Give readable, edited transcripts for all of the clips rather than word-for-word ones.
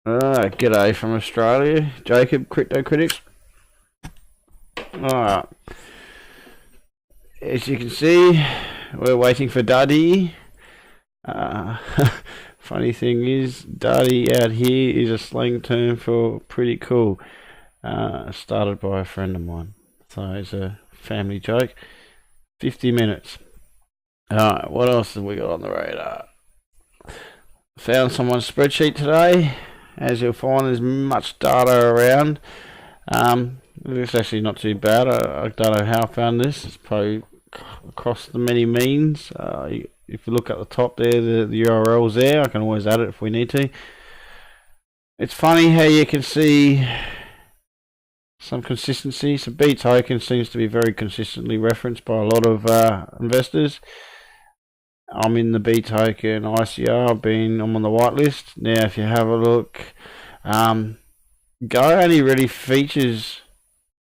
G'day from Australia, Jacob, Crypto Critics. Alright, as you can see, we're waiting for DADI. Funny thing is, DADI out here is a slang term for pretty cool. Started by a friend of mine, so it's a family joke. 50 minutes. Alright, what else have we got on the radar? Found someone's spreadsheet today. As you'll find, there's much data around. It's actually not too bad. I don't know how I found this. It's probably across the many means. If you look at the top there, the URL's there. I can always add it if we need to. It's funny how you can see some consistency. So B token seems to be very consistently referenced by a lot of investors. I'm in the B token ICO. I'm on the whitelist. Now if you have a look, Go only really features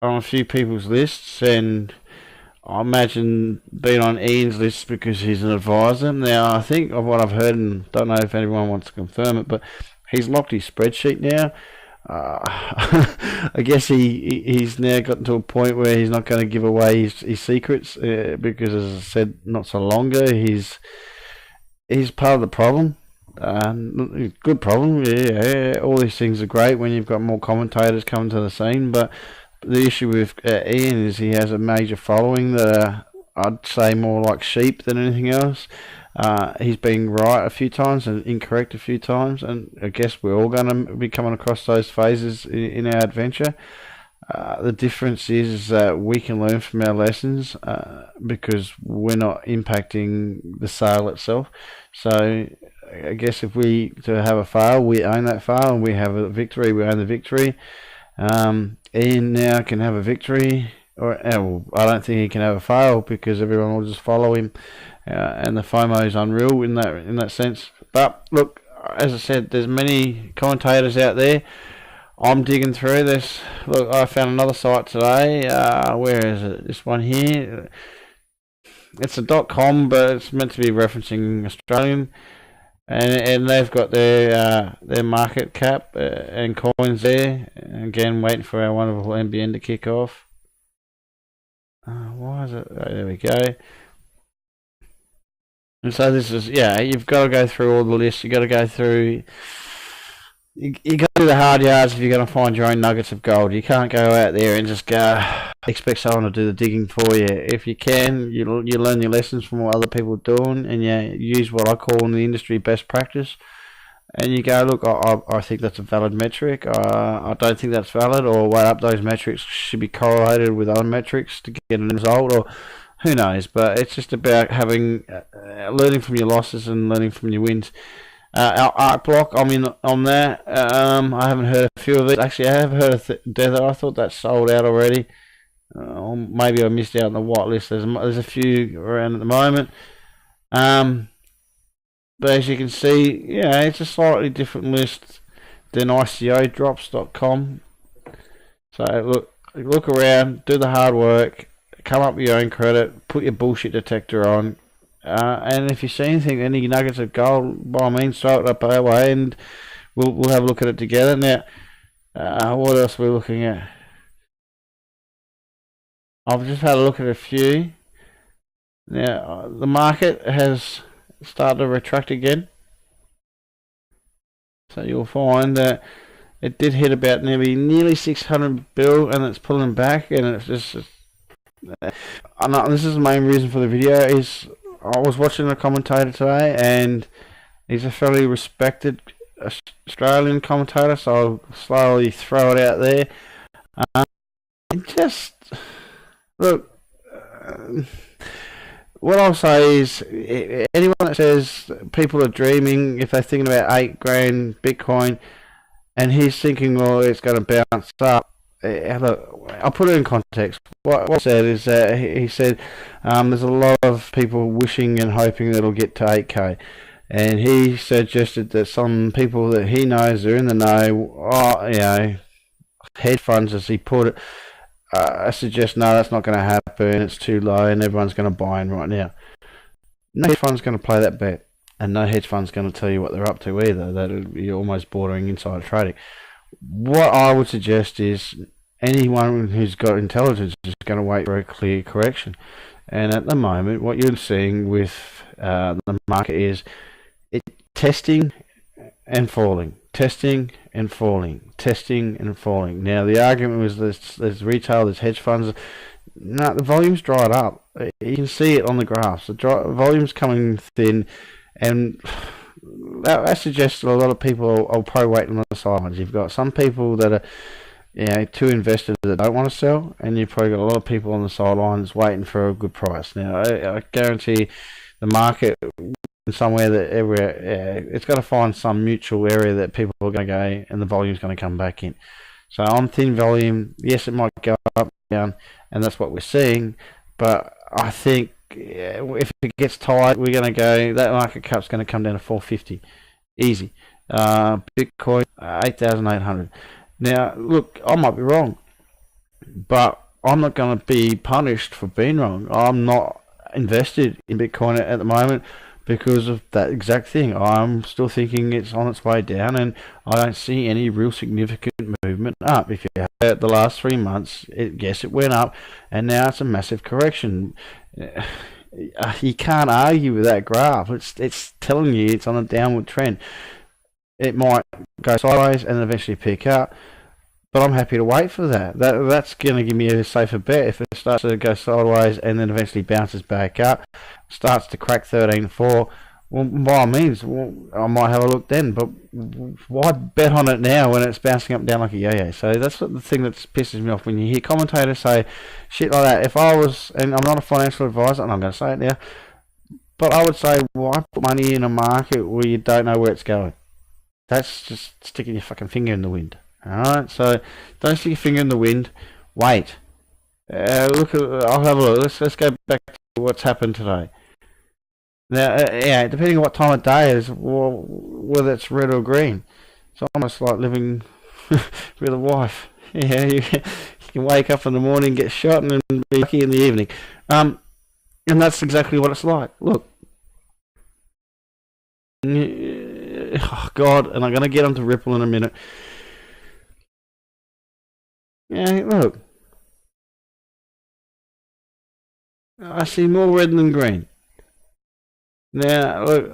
on a few people's lists, and I imagine being on Ian's list because he's an advisor. Now I think of what I've heard, and don't know if anyone wants to confirm it, but he's locked his spreadsheet now. I guess he's now gotten to a point where he's not going to give away his secrets because, as I said not so long ago, he's part of the problem. Good problem, yeah. All these things are great when you've got more commentators coming to the scene, but the issue with Ian is he has a major following that are, I'd say, more like sheep than anything else. He's been right a few times and incorrect a few times, and I guess we're all going to be coming across those phases in our adventure. The difference is that we can learn from our lessons because we're not impacting the sale itself. So I guess if we to have a fail, we own that fail, and we have a victory, we own the victory. Ian now can have a victory, or I don't think he can have a fail because everyone will just follow him. And the FOMO is unreal in that sense. But look, as I said, there's many commentators out there. I'm digging through this. Look, I found another site today. Where is it? This one here. It's a .com, but it's meant to be referencing Australian, and they've got their market cap and coins there. Again, waiting for our wonderful NBN to kick off. Why is it? Oh, there we go. And so this is, you've got to go through all the lists. You've got to go through. You got to do the hard yards if you're going to find your own nuggets of gold. You can't go out there and just go expect someone to do the digging for you. If you can, you learn your lessons from what other people are doing, and you use what I call in the industry best practice. And you go, look, I think that's a valid metric. I don't think that's valid, or weigh up those metrics should be correlated with other metrics to get a result, or who knows. But it's just about having learning from your losses and learning from your wins. Our ARCBlock, I'm in on that. I haven't heard a few of it. Actually, I have heard of Tether. I thought that sold out already. Or maybe I missed out on the whitelist. There's a few around at the moment. But as you can see, it's a slightly different list than ICOdrops.com. So look around, do the hard work, come up with your own credit, put your bullshit detector on. And if you see anything, any nuggets of gold, by all means, throw it up our way, and we'll have a look at it together. Now, what else are we looking at? I've just had a look at a few. Now, the market has started to retract again. So you'll find that it did hit about nearly 600 bill, and it's pulling back, and it's just. This is the main reason for the video. Is I was watching a commentator today, and he's a fairly respected Australian commentator, so I'll slowly throw it out there. And just look, what I'll say is, anyone that says people are dreaming if they're thinking about $8,000 Bitcoin, and he's thinking, well, it's going to bounce up. Look, I'll put it in context. What he said is that he said there's a lot of people wishing and hoping that it'll get to 8K, and he suggested that some people that he knows are in the know, hedge funds, as he put it, I suggest no, that's not going to happen. It's too low, and everyone's going to buy in right now. No hedge fund's going to play that bet. and no hedge fund's going to tell you what they're up to either. That you're almost bordering insider trading. What I would suggest is anyone who's got intelligence is going to wait for a clear correction. And at the moment, what you're seeing with the market is it testing and falling, testing and falling, testing and falling. Now the argument was there's retail, there's hedge funds. No, the volume's dried up. You can see it on the graphs. The volume's coming thin, and that suggests that a lot of people are probably waiting on the sidelines. You've got some people that are too invested that don't want to sell, and you've probably got a lot of people on the sidelines waiting for a good price. Now, I guarantee the market somewhere that it's got to find some mutual area that people are going to go, and the volume's going to come back in. So on thin volume, yes, it might go up, down, and that's what we're seeing. But I think if it gets tight, we're going to go. That market cap's going to come down to 450, easy. Bitcoin 8,800. Now, look, I might be wrong, but I'm not going to be punished for being wrong. I'm not invested in Bitcoin at the moment because of that exact thing. I'm still thinking it's on its way down, and I don't see any real significant movement up. If you have it the last 3 months, yes, it went up, and now it's a massive correction. You can't argue with that graph. It's telling you it's on a downward trend. It might go sideways and eventually pick up, but I'm happy to wait for that. That's going to give me a safer bet. If it starts to go sideways and then eventually bounces back up, starts to crack 13.4, well, by all means, I might have a look then. But why bet on it now when it's bouncing up and down like a yo-yo? So that's the thing that pisses me off when you hear commentators say shit like that. If I was, and I'm not a financial advisor, and I'm going to say it now, but I would say, why put money in a market where you don't know where it's going? That's just sticking your fucking finger in the wind. Alright, so don't stick your finger in the wind. Wait. Look, I'll have a look. Let's go back to what's happened today. Now, depending on what time of day it is, whether it's red or green, it's almost like living with a wife. Yeah, you can wake up in the morning, get shot, and then be lucky in the evening. And that's exactly what it's like. Look. Oh God, and I'm going to get onto Ripple in a minute. Yeah, look. I see more red than green. Now, look,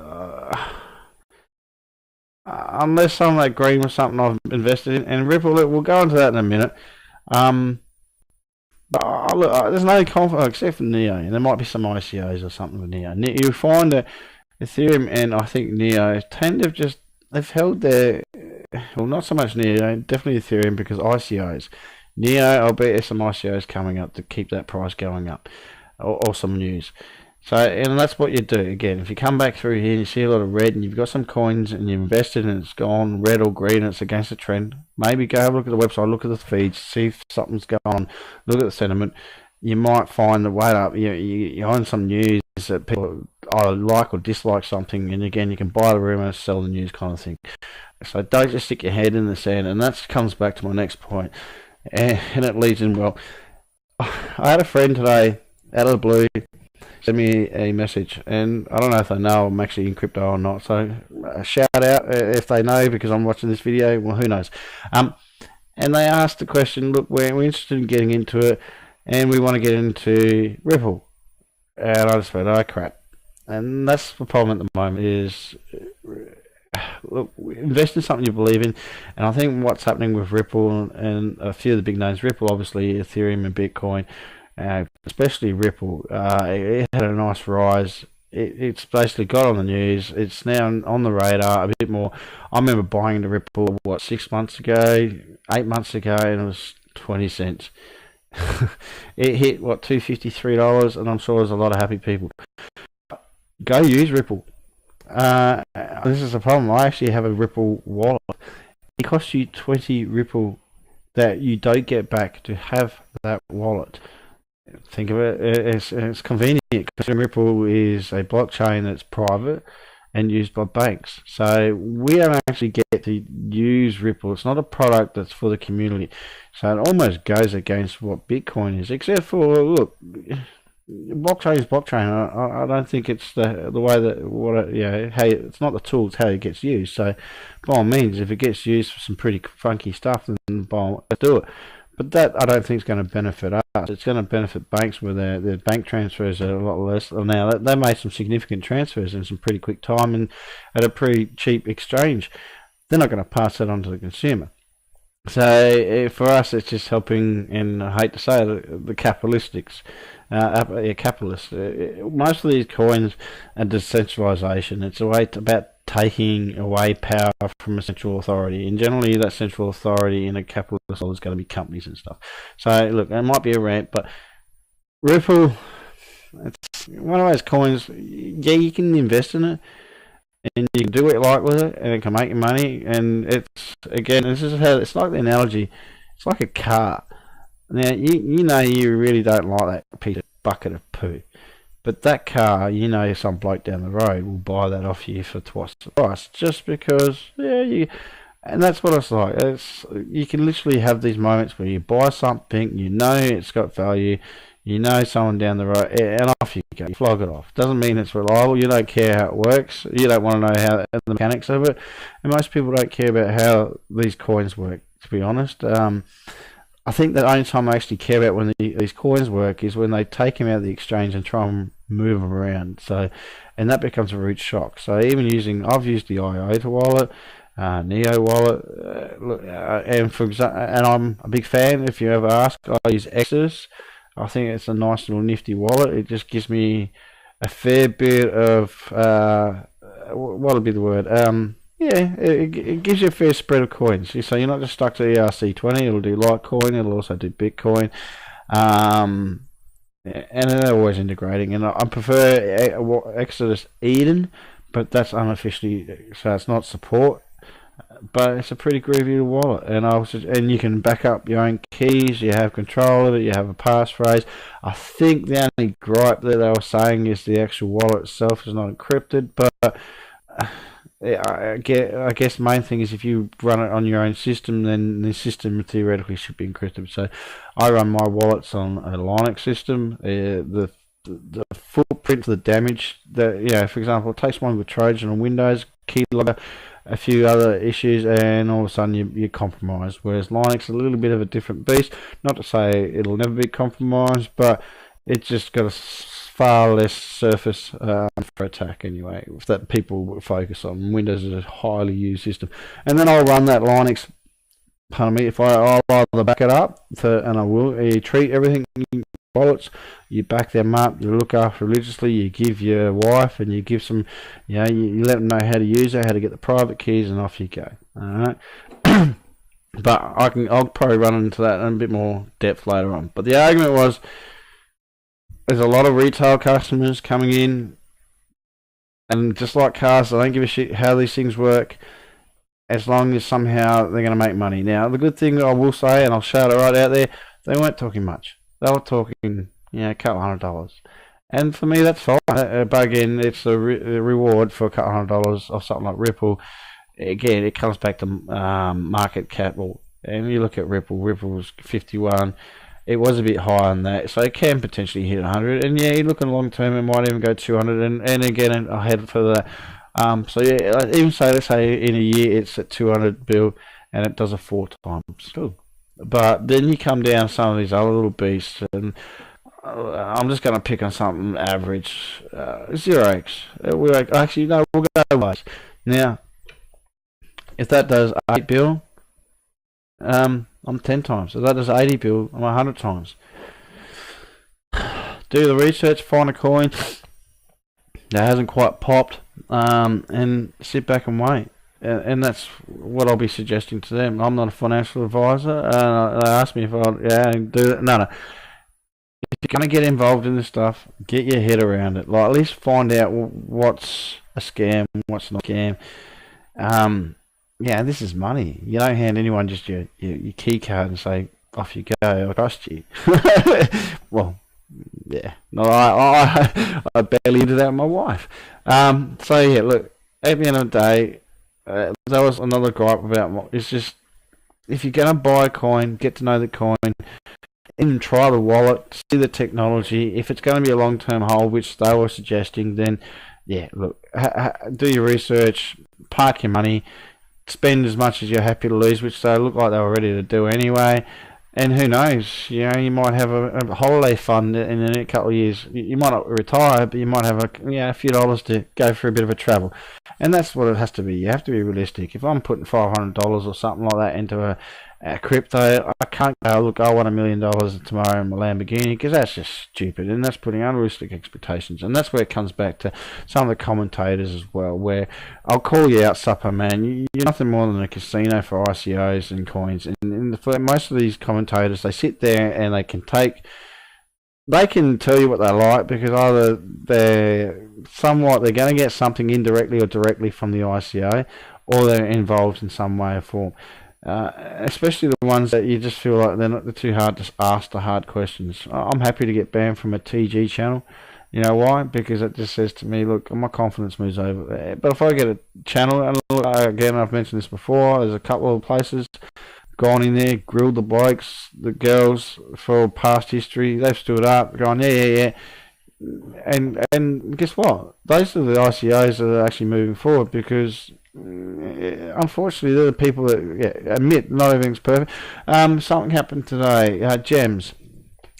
unless some of that green was something I've invested in, and Ripple, look, we'll go into that in a minute. But look, there's no conflict except for Neo, and there might be some ICOs or something with Neo. You find that Ethereum and I think Neo tend to just, they've held their, well, not so much Neo, definitely Ethereum, because ICOs. Neo, I'll bet there's some ICOs coming up to keep that price going up, or some news. So, and that's what you do. Again, if you come back through here and you see a lot of red and you've got some coins and you invested and it's gone red or green and it's against the trend, maybe go have a look at the website, look at the feeds, see if something's going on, look at the sentiment. You might find that, wait up, you own some news that people either like or dislike something, and again, you can buy the rumor, sell the news kind of thing. So don't just stick your head in the sand, and that comes back to my next point. And it leads in well. I had a friend today, out of the blue, send me a message, and I don't know if they know I'm actually in crypto or not, so shout out if they know, because I'm watching this video. Well, who knows. And they asked the question, look, we're interested in getting into it, and we want to get into Ripple. And I just went, oh crap. And that's the problem at the moment is, look, invest in something you believe in. And I think what's happening with Ripple and a few of the big names, Ripple, obviously Ethereum and Bitcoin, especially Ripple, it had a nice rise. It's basically got on the news. It's now on the radar a bit more. I remember buying the Ripple, what, 6 months ago, 8 months ago, and it was 20 cents. It hit, what, $253, and I'm sure there's a lot of happy people. Go use Ripple. This is the problem. I actually have a Ripple wallet. It costs you 20 Ripple that you don't get back to have that wallet. Think of it, it's convenient, because Ripple is a blockchain that's private and used by banks. So we don't actually get to use Ripple. It's not a product that's for the community. So it almost goes against what Bitcoin is, except for, look, blockchain is blockchain. I don't think it's the way that hey, it's not the tool, it's how it gets used. So by all means, if it gets used for some pretty funky stuff, then by all, let's do it. But that I don't think is going to benefit us. It's going to benefit banks where their bank transfers are a lot less. Now they made some significant transfers in some pretty quick time and at a pretty cheap exchange. They're not going to pass that on to the consumer. So for us, it's just helping, and I hate to say it, the capitalists. Most of these coins are decentralization. It's a way about taking away power from a central authority, and generally that central authority in a capitalist world is going to be companies and stuff. So look, it might be a rant, but Ripple, it's one of those coins. Yeah, you can invest in it, and you can do what you like with it, and it can make you money. And it's, again, this is how it's like the analogy. It's like a car. Now you know you really don't like that piece of bucket of poo, but that car, you know, some bloke down the road will buy that off you for twice the price, just because, yeah, and that's what it's like. You can literally have these moments where you buy something, you know it's got value, you know someone down the road, and off you go, you flog it off. Doesn't mean it's reliable, you don't care how it works, you don't want to know how the mechanics of it, and most people don't care about how these coins work, to be honest. I think the only time I actually care about when these coins work is when they take them out of the exchange and try and move them around. So, and that becomes a rude shock. So even I've used the IOTA wallet, Neo wallet, and for example, and I'm a big fan. If you ever ask, I use Exodus. I think it's a nice little nifty wallet. It just gives me a fair bit of what would be the word? Yeah, it gives you a fair spread of coins. So you're not just stuck to ERC20. It'll do Litecoin. It'll also do Bitcoin. And they're always integrating. And I prefer Exodus Eden, but that's unofficially, so it's not support. But it's a pretty groovy wallet, and you can back up your own keys. You have control of it. You have a passphrase. I think the only gripe that they were saying is the actual wallet itself is not encrypted, but. I guess the main thing is if you run it on your own system, then the system theoretically should be encrypted. So I run my wallets on a Linux system. The footprint for the damage that, for example, it takes one with Trojan on Windows, keylogger, a few other issues, and all of a sudden you're compromised. Whereas Linux is a little bit of a different beast. Not to say it'll never be compromised, but it's just got a far less surface for attack anyway, that people focus on. Windows is a highly used system, and then I'll run that Linux. Pardon me, I'll either back it up, and I will. You treat everything in wallets, you back them up, you look after religiously, you give your wife, and you give some, you let them know how to use it, how to get the private keys, and off you go. All right. But I'll probably run into that in a bit more depth later on. But the argument was, there's a lot of retail customers coming in, and just like cars, they don't give a shit how these things work, as long as somehow they're going to make money. Now, the good thing I will say, and I'll shout it right out there, they weren't talking much. They were talking, a couple $100. And for me, that's fine. But again, it's a reward for a couple $100 of something like Ripple. Again, it comes back to market cap. And you look at Ripple's 51. It was a bit higher than that, so it can potentially hit 100. And you're looking long term, it might even go 200. And again, ahead for that. So even say, let's say in a year it's at 200 bill, and it does a 4 times. Cool. But then you come down some of these other little beasts, and I'm just going to pick on something average. 0x. Actually, no, we'll go wise. Now, if that does 8 bill, I'm 10 times. If that does 80 bill, I'm 100 times. Do the research, find a coin that hasn't quite popped, and sit back and wait. And that's what I'll be suggesting to them. I'm not a financial advisor. They asked me if I'll do it. No. If you're going to get involved in this stuff, get your head around it. Like, at least find out what's a scam, what's not a scam. This is money. You don't hand anyone just your key card and say, off you go, I trust you. Well, yeah. No, I barely did that with my wife. Look, at the end of the day, that was another gripe about it's just, if you're going to buy a coin, get to know the coin. even try the wallet, see the technology. If it's going to be a long-term hold, which they were suggesting, then yeah, look, do your research, park your money, spend as much as you're happy to lose, which they look like they were ready to do anyway. And who knows, you know, you might have a holiday fund in the next couple of years. You might not retire, but you might have a few dollars to go for a bit of a travel. And that's what it has to be. You have to be realistic. If I'm putting $500 or something like that into a crypto, I can't go, look, I want $1 million tomorrow in my Lamborghini, because that's just stupid, and that's putting unrealistic expectations. And that's where it comes back to some of the commentators as well, where I'll call you out, supper man, you're nothing more than a casino for ICOs and coins. And for most of these commentators, they sit there and they can tell you what they like, because either they're going to get something indirectly or directly from the ICO, or they're involved in some way or form. Especially the ones that you just feel like they're too hard to ask the hard questions. I'm happy to get banned from a TG channel. You know why? Because it just says to me, look, my confidence moves over there. But if I get a channel, and look, again, I've mentioned this before, there's a couple of places gone in there, grilled the blokes, the girls for past history. They've stood up, gone, yeah. And guess what? Those are the ICOs that are actually moving forward, because unfortunately they're the people that admit not everything's perfect. Something happened today. Gems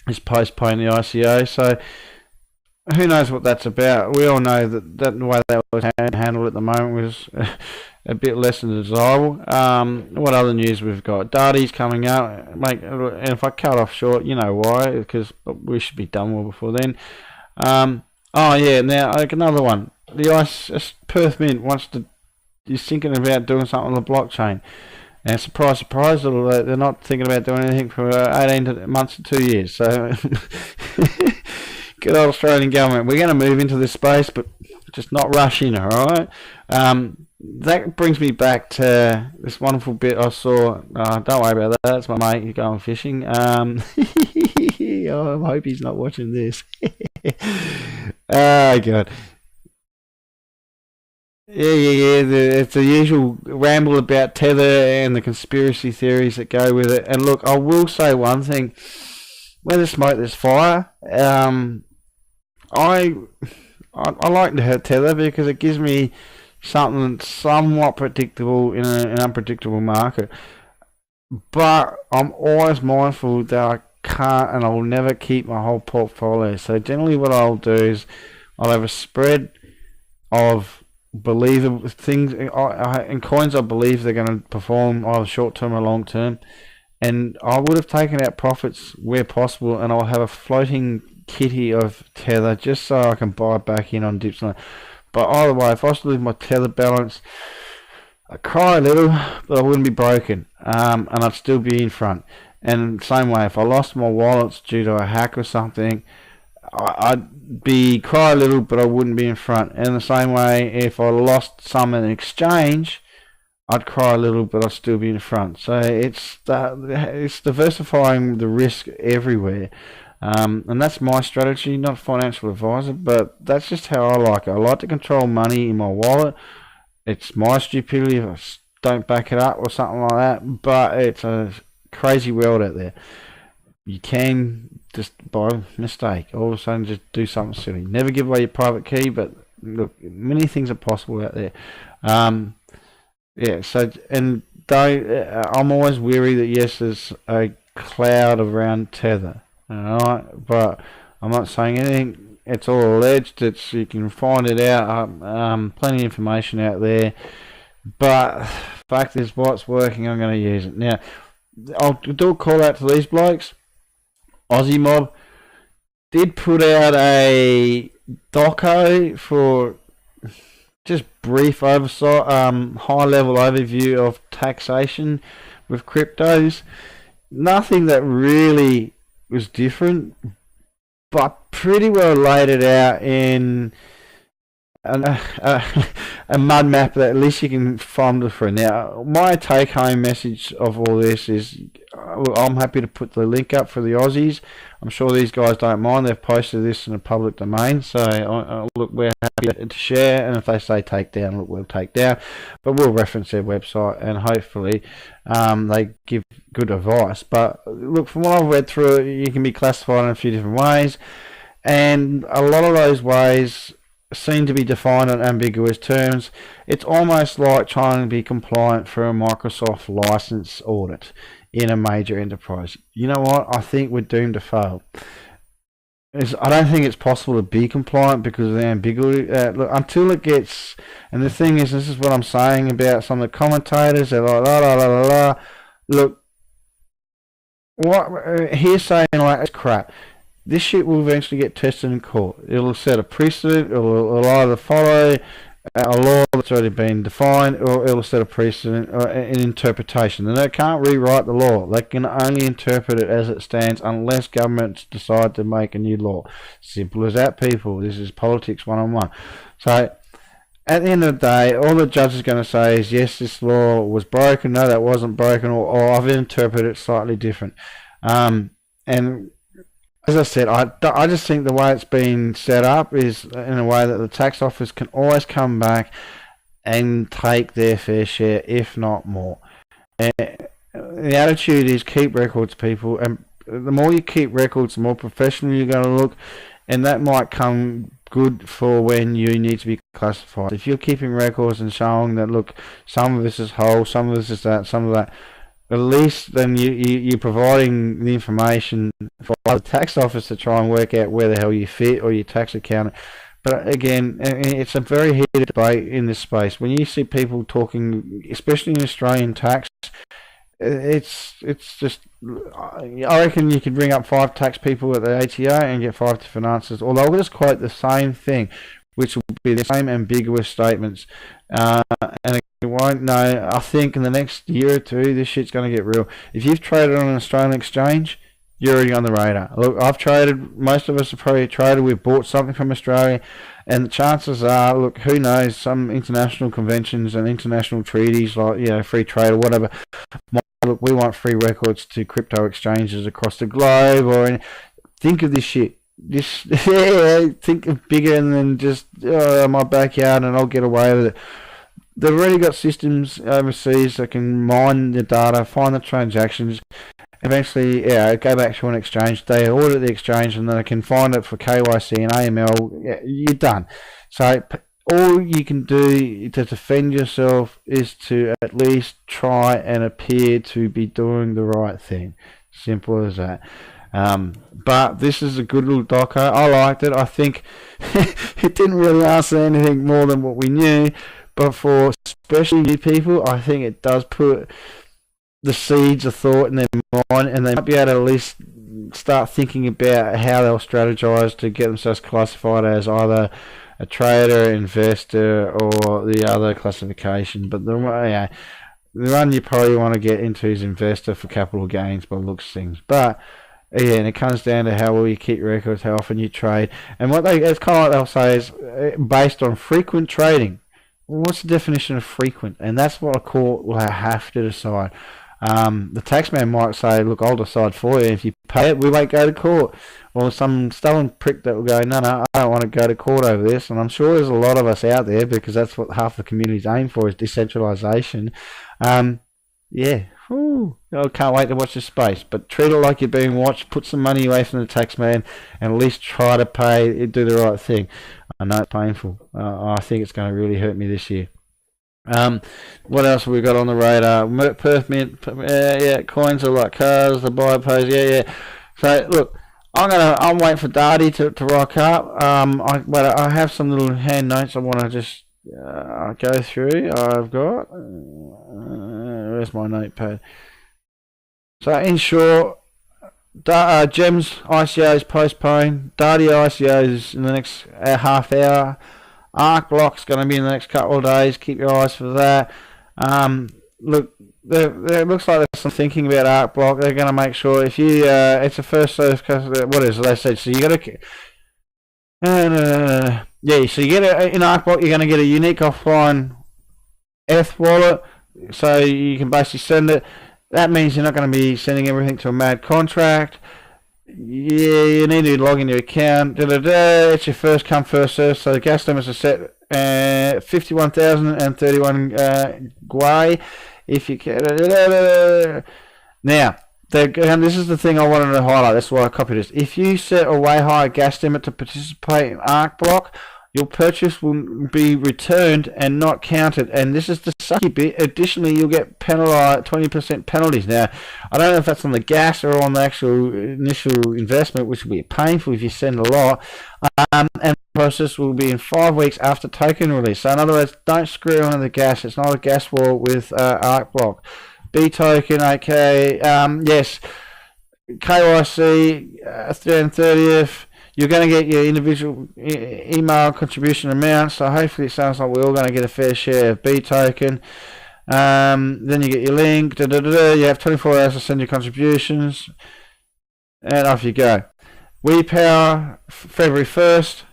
is postponed the ICO, so who knows what that's about. We all know that the way that was handled at the moment was a bit less than desirable. What other news we've got? DADI's coming out, mate, and if I cut off short, you know why, because we should be done well before then. Oh yeah, now another one. The Perth Mint is thinking about doing something on the blockchain, and surprise, they're not thinking about doing anything for 18 months to 2 years. So good old Australian government, we're going to move into this space, but just not rush in, alright? That brings me back to this wonderful bit I saw. Don't worry about that, that's my mate, he's going fishing. I hope he's not watching this. Oh god. Yeah. It's the usual ramble about Tether and the conspiracy theories that go with it. And look, I will say one thing: where there's smoke, there's fire. I like to Tether because it gives me something somewhat predictable in an unpredictable market. But I'm always mindful that I can't and I will never keep my whole portfolio. So generally, what I'll do is I'll have a spread of believable things in coins I believe they're going to perform either short term or long term, and I would have taken out profits where possible, and I'll have a floating kitty of Tether just so I can buy back in on dips. But either way, if I was to lose my Tether balance, I'd cry a little, but I wouldn't be broken, and I'd still be in front. And same way, if I lost my wallets due to a hack or something, I'd cry a little, but I wouldn't be in front. And the same way, if I lost some in exchange, I'd cry a little, but I'd still be in front. So it's diversifying the risk everywhere, and that's my strategy. Not a financial advisor, but that's just how I like it. I like to control money in my wallet. It's my stupidity if I don't back it up or something like that, but it's a crazy world out there. You can just by mistake all of a sudden just do something silly. Never give away your private key, but look, many things are possible out there. Yeah, so and I'm always weary that yes, there's a cloud around Tether, alright, but I'm not saying anything. It's all alleged. You can find it out. Plenty of information out there, but fact is, what's working, I'm going to use it. Now, I'll do a call out to these blokes. Aussie Mob did put out a doco for just brief oversight, high level overview of taxation with cryptos. Nothing that really was different, but pretty well laid it out in a mud map that at least you can find it for. Now, my take home message of all this is I'm happy to put the link up for the Aussies. I'm sure these guys don't mind. They've posted this in the public domain, so look, we're happy to share, and if they say take down, look, we'll take down, but we'll reference their website, and hopefully they give good advice. But look, from what I've read through it, you can be classified in a few different ways, and a lot of those ways seem to be defined on ambiguous terms. It's almost like trying to be compliant for a Microsoft license audit in a major enterprise. You know what? I think we're doomed to fail. I don't think it's possible to be compliant because of the ambiguity. Look, until it gets, and the thing is, this is what I'm saying about some of the commentators. They're like, la la la la la. Look, what he's saying like it's crap. This shit will eventually get tested in court. It'll set a precedent. It'll either follow a law that's already been defined, or it'll set a precedent or an interpretation. And they can't rewrite the law. They can only interpret it as it stands unless governments decide to make a new law. Simple as that, people. This is politics 101. So at the end of the day, all the judge is going to say is, yes, this law was broken, no, that wasn't broken, or I've interpreted it slightly different. And as I said, I just think the way it's been set up is in a way that the tax office can always come back and take their fair share, if not more. And the attitude is keep records, people, and the more you keep records, the more professional you're going to look, and that might come good for when you need to be classified. If you're keeping records and showing that, look, some of this is whole, some of this is that, some of that, at least then you're providing the information for the tax office to try and work out where the hell you fit, or your tax accountant. But again, it's a very heated debate in this space. When you see people talking, especially in Australian tax, it's just, I reckon you could bring up 5 tax people at the ATO and get 5 different answers, or they'll just quote the same thing, which will be the same ambiguous statements. And you won't know. I think in the next year or two, this shit's going to get real. If you've traded on an Australian exchange, you're already on the radar. Look, I've traded, most of us have probably traded, we've bought something from Australia, and the chances are, look, who knows, some international conventions and international treaties, like, you know, free trade or whatever, look, we want free records to crypto exchanges across the globe, or think of this shit. Just think of bigger than just my backyard and I'll get away with it. They've already got systems overseas that can mine the data, find the transactions, eventually go back to an exchange, they audit the exchange, and then they can find it for KYC and AML. You're done. So all you can do to defend yourself is to at least try and appear to be doing the right thing. Simple as that. But this is a good little doco. I liked it. I think it didn't really answer anything more than what we knew, but for especially new people, I think it does put the seeds of thought in their mind, and they might be able to at least start thinking about how they'll strategize to get themselves classified as either a trader, investor, or the other classification. But the one you probably want to get into is investor for capital gains by the looks of things. But yeah, and it comes down to how well you keep records, how often you trade, and it's kind of like they'll say is based on frequent trading. Well, what's the definition of frequent? And that's what a court will have to decide. The taxman might say, look, I'll decide for you. If you pay it, we won't go to court. Or some stubborn prick that will go, no, I don't want to go to court over this. And I'm sure there's a lot of us out there, because that's what half the community's aim for, is decentralization. I can't wait to watch this space. But treat it like you're being watched. Put some money away from the taxman, and at least try to do the right thing. I know it's painful. I think it's going to really hurt me this year. What else have we got on the radar? Perth Mint, coins are like cars, the buy pose, So look, I'm waiting for DADI to rock up. I have some little hand notes I want to just go through. I've got where's my notepad? So in short, GEMS ICOs postponed, DADI ICOs in the next half hour. ARCBlock's going to be in the next couple of days. Keep your eyes for that. Look, it looks like there's some thinking about ARCBlock. They're going to make sure if you, it's a first serve customer. What is it? They said so. You got to, so you get in ARCBlock. You're going to get a unique offline ETH wallet, so you can basically send it. that means you're not going to be sending everything to a mad contract. Yeah, you need to log in your account. It's your first come, first serve. So the gas limits are set 51,031 Gwei. If you can. Now, and this is the thing I wanted to highlight. That's why I copied this. If you set a way higher gas limit to participate in ARCBlock, your purchase will be returned and not counted, and this is the sucky bit. Additionally, you'll get penalized 20% penalties. Now, I don't know if that's on the gas or on the actual initial investment, which will be painful if you send a lot. And the process will be in 5 weeks after token release. So, in other words, don't screw on the gas. It's not a gas war with ARCBlock. B token, okay. Yes, KYC 30th. You're going to get your individual email contribution amount, so hopefully it sounds like we're all going to get a fair share of B token. Then you get your link. You have 24 hours to send your contributions, and off you go. WePower February 1st.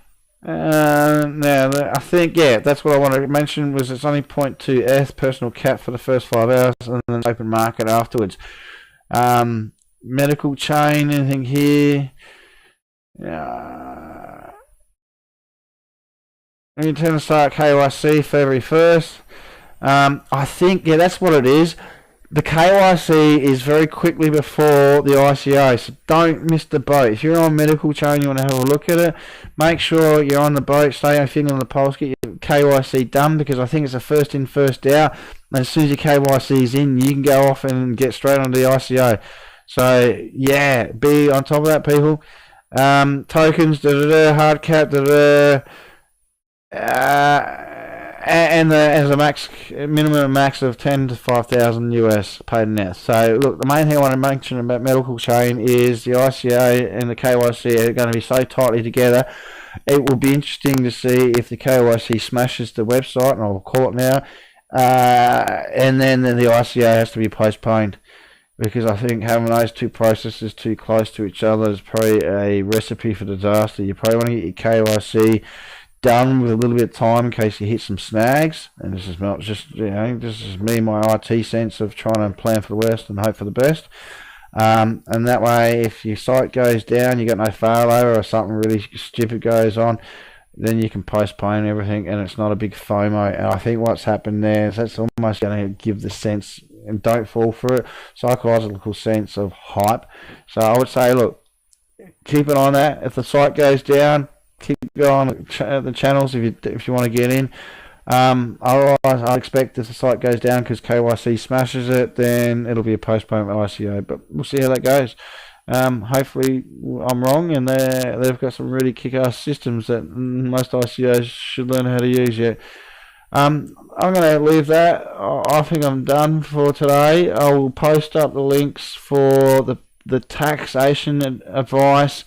Now I think that's what I wanted to mention, was it's only 0.2 ETH personal cap for the first 5 hours, and then open market afterwards. Medical chain, anything here? We intend to start KYC February 1st. I think, that's what it is. The KYC is very quickly before the ICO, so don't miss the boat. If you're on medical chain, you want to have a look at it. Make sure you're on the boat, stay on finger on the pulse, get your KYC done, because I think it's a first in, first out. And as soon as your KYC is in, you can go off and get straight onto the ICO. So, be on top of that, people. Tokens, hard cap, and as a minimum max of 10 to 5,000 US paid in ETH. So look, the main thing I want to mention about medical chain is the ICO and the KYC are going to be so tightly together. It will be interesting to see if the KYC smashes the website, and I'll call it now, and then the ICO has to be postponed. Because I think having those two processes too close to each other is probably a recipe for disaster. You probably want to get your KYC done with a little bit of time in case you hit some snags. And this is not just, this is me, my IT sense of trying to plan for the worst and hope for the best. And that way, if your site goes down, you got no failover or something really stupid goes on, then you can postpone everything, and it's not a big FOMO. And I think what's happened there is that's almost going to give the sense, and don't fall for it, psychological sense of hype. So I would say, look, keep an eye on that. If the site goes down, keep going on the channels if you want to get in. Otherwise, I expect if the site goes down because KYC smashes it, then it'll be a postponement ICO. But we'll see how that goes. Hopefully I'm wrong, and they've got some really kick-ass systems that most ICOs should learn how to use yet. I'm going to leave that. I think I'm done for today. I will post up the links for the taxation advice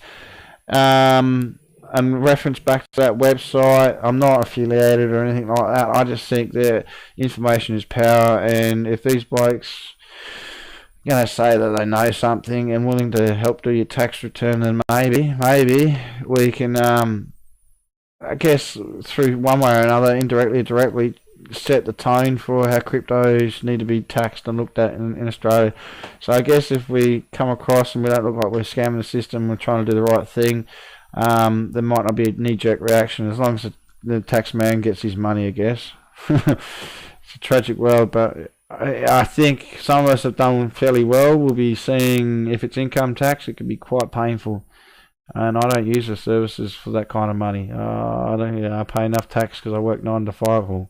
and reference back to that website. I'm not affiliated or anything like that. I just think that information is power, and if these blokes going to say that they know something and willing to help do your tax return, then maybe we can I guess through one way or another, indirectly or directly, set the tone for how cryptos need to be taxed and looked at in Australia. So I guess if we come across and we don't look like we're scamming the system, we're trying to do the right thing, there might not be a knee-jerk reaction, as long as the tax man gets his money, I guess. It's a tragic world, but I think some of us have done fairly well. We'll be seeing, if it's income tax, it can be quite painful. And I don't use the services for that kind of money. I pay enough tax because I work 9 to 5 or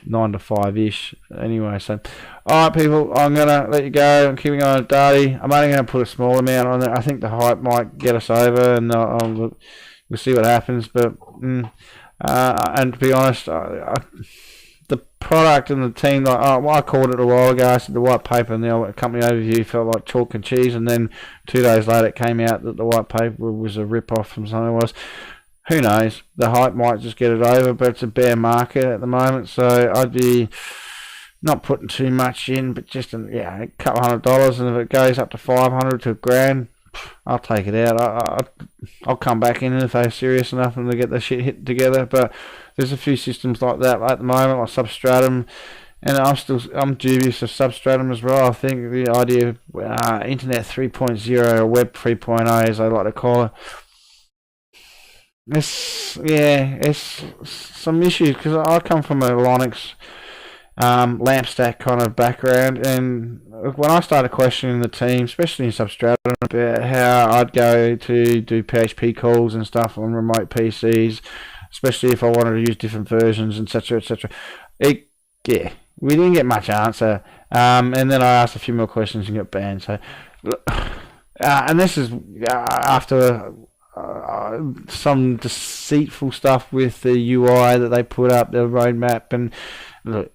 9 to 5-ish. Anyway, so alright people, I'm going to let you go. I'm keeping on a DADI. I'm only going to put a small amount on there. I think the hype might get us over, and we'll see what happens. But and to be honest, the product and the team, I called it a while ago. I said the white paper and the company overview felt like chalk and cheese, and then 2 days later it came out that the white paper was a rip-off from something else. Who knows? The hype might just get it over, but it's a bear market at the moment, so I'd be not putting too much in, but just a couple $100, and if it goes up to 500 to $1,000, I'll take it out. I'll come back in if they're serious enough and they get the shit hit together. But there's a few systems like that at the moment, like Substratum And I'm dubious of Substratum as well. I think the idea of Internet 3.0 or Web 3.0, as I like to call it, it's some issues, because I come from a Linux lamp stack kind of background, and when I started questioning the team, especially in Substratum, about how I'd go to do PHP calls and stuff on remote PCs, especially if I wanted to use different versions, etc., etc., we didn't get much answer, and then I asked a few more questions and got banned. So, and this is after some deceitful stuff with the UI that they put up, the roadmap, and look,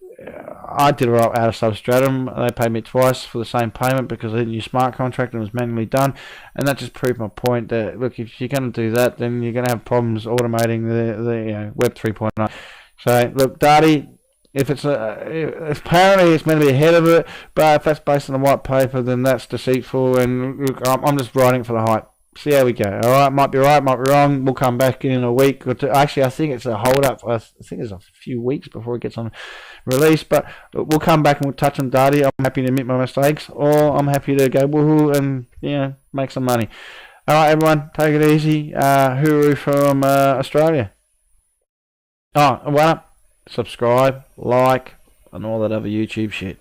I did it out of Substratum. They paid me twice for the same payment because I didn't use smart contract and it was manually done, and that just proved my point that, look, if you're going to do that, then you're going to have problems automating the Web 3.0. So look, DADI, if apparently it's meant to be ahead of it, but if that's based on a white paper, then that's deceitful, and look, I'm just writing for the hype. See how we go. Alright, might be right, might be wrong. We'll come back in a week or two. Actually, I think it's a hold up. I think it's a few weeks before it gets on release, but we'll come back and we'll touch on DADI. I'm happy to admit my mistakes, or I'm happy to go woohoo and make some money. Alright, everyone, take it easy. Hooroo from Australia. Oh, and subscribe, like, and all that other YouTube shit.